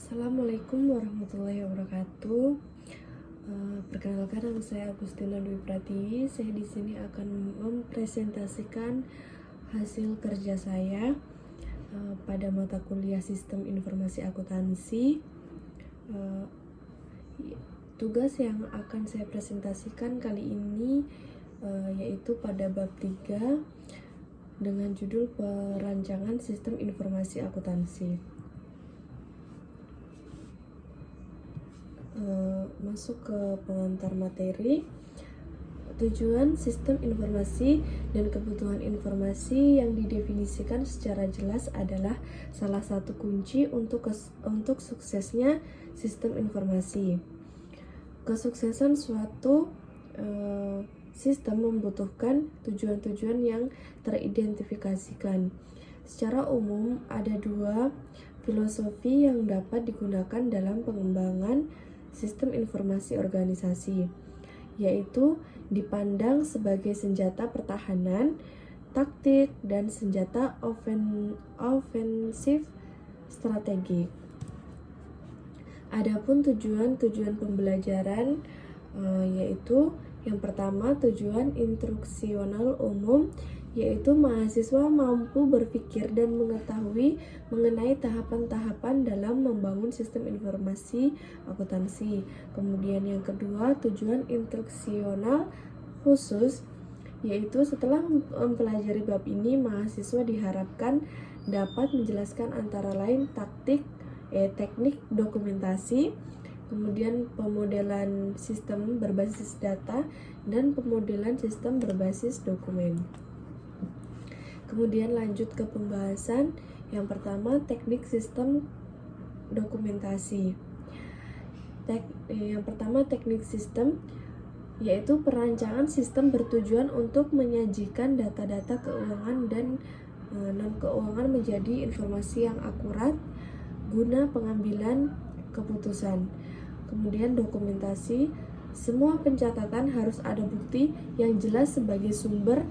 Assalamualaikum warahmatullahi wabarakatuh. Perkenalkan, nama saya Agustina Dwi Pratiwi. Saya di sini akan mempresentasikan hasil kerja saya pada mata kuliah Sistem Informasi Akuntansi. Tugas yang akan saya presentasikan kali ini yaitu pada bab 3 dengan judul Perancangan Sistem Informasi Akuntansi. Masuk ke pengantar materi. Tujuan sistem informasi dan kebutuhan informasi yang didefinisikan secara jelas adalah salah satu kunci untuk suksesnya sistem informasi. Kesuksesan suatu sistem membutuhkan tujuan-tujuan yang teridentifikasikan. Secara umum, ada dua filosofi yang dapat digunakan dalam pengembangan sistem informasi organisasi, yaitu dipandang sebagai senjata pertahanan, taktik, dan senjata ofensif strategik. Adapun tujuan-tujuan pembelajaran yaitu yang pertama, tujuan instruksional umum, yaitu mahasiswa mampu berpikir dan mengetahui mengenai tahapan-tahapan dalam membangun sistem informasi akuntansi. Kemudian yang kedua, tujuan instruksional khusus, yaitu setelah mempelajari bab ini, mahasiswa diharapkan dapat menjelaskan antara lain teknik dokumentasi, kemudian pemodelan sistem berbasis data, dan pemodelan sistem berbasis dokumen. Kemudian lanjut ke pembahasan. Yang pertama, teknik sistem dokumentasi. Yang pertama, teknik sistem yaitu perancangan sistem bertujuan untuk menyajikan data-data keuangan dan non-keuangan menjadi informasi yang akurat guna pengambilan keputusan. Kemudian dokumentasi, semua pencatatan harus ada bukti yang jelas sebagai sumber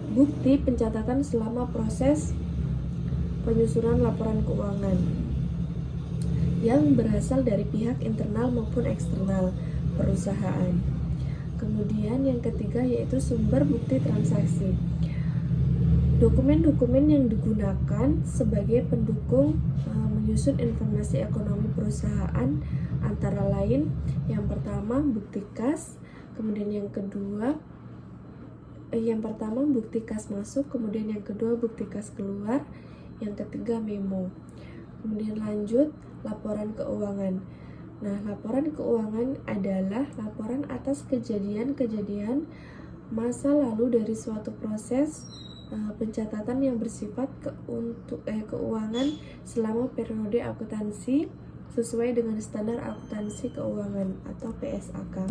bukti pencatatan selama proses penyusunan laporan keuangan yang berasal dari pihak internal maupun eksternal perusahaan. Kemudian yang ketiga yaitu sumber bukti transaksi. Dokumen-dokumen yang digunakan sebagai pendukung menyusun informasi ekonomi perusahaan antara lain yang pertama bukti kas, kemudian yang pertama bukti kas masuk, kemudian yang kedua bukti kas keluar, yang ketiga memo. Kemudian lanjut laporan keuangan. Nah, laporan keuangan adalah laporan atas kejadian-kejadian masa lalu dari suatu proses pencatatan yang bersifat keuangan selama periode akuntansi sesuai dengan standar akuntansi keuangan atau PSAK.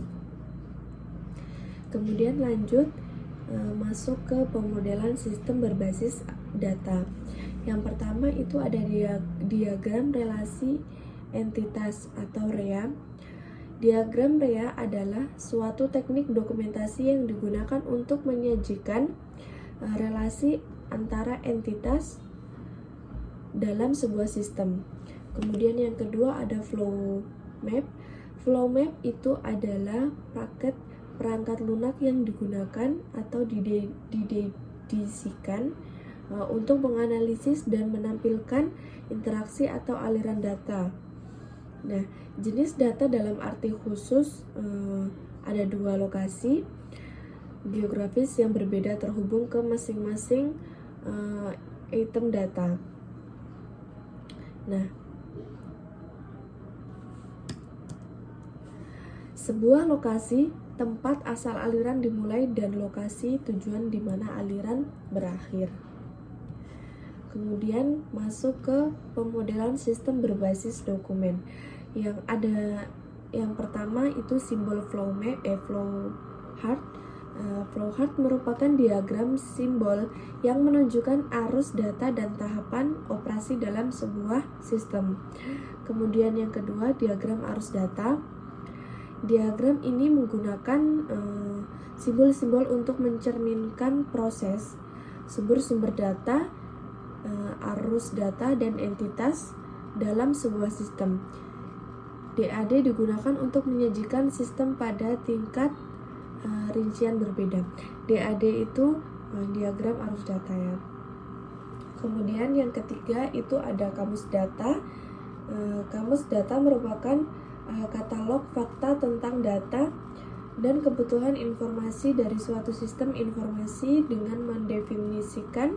Kemudian lanjut masuk ke pemodelan sistem berbasis data. Yang pertama itu ada diagram relasi entitas atau REA. Diagram REA adalah suatu teknik dokumentasi yang digunakan untuk menyajikan relasi antara entitas dalam sebuah sistem. Kemudian yang kedua ada flow map. Flow map itu adalah perangkat lunak yang digunakan atau didedisikan untuk menganalisis dan menampilkan interaksi atau aliran data. Nah, jenis data dalam arti khusus ada dua lokasi geografis yang berbeda terhubung ke masing-masing item data. Nah, sebuah lokasi tempat asal aliran dimulai dan lokasi tujuan di mana aliran berakhir. Kemudian masuk ke pemodelan sistem berbasis dokumen. Yang pertama itu simbol flow chart. Flow chart merupakan diagram simbol yang menunjukkan arus data dan tahapan operasi dalam sebuah sistem. Kemudian yang kedua, diagram arus data. Diagram ini menggunakan simbol-simbol untuk mencerminkan proses sumber-sumber data, arus data, dan entitas dalam sebuah sistem. DAD digunakan untuk menyajikan sistem pada tingkat rincian berbeda. DAD itu diagram arus data ya. Kemudian yang ketiga itu ada kamus data. Kamus data merupakan katalog fakta tentang data dan kebutuhan informasi dari suatu sistem informasi dengan mendefinisikan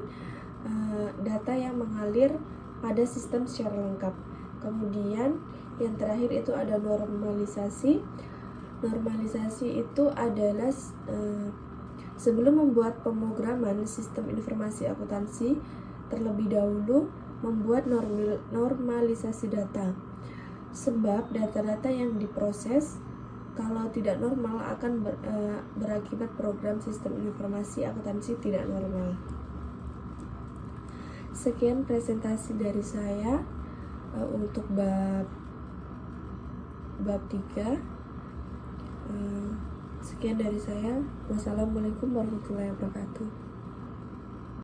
data yang mengalir pada sistem secara lengkap. Kemudian yang terakhir itu ada normalisasi. Normalisasi itu adalah sebelum membuat pemrograman sistem informasi akuntansi, terlebih dahulu membuat normalisasi data. Sebab data-data yang diproses kalau tidak normal akan berakibat program sistem informasi akuntansi tidak normal. Sekian presentasi dari saya untuk bab 3. Sekian dari saya. Wassalamualaikum warahmatullahi wabarakatuh.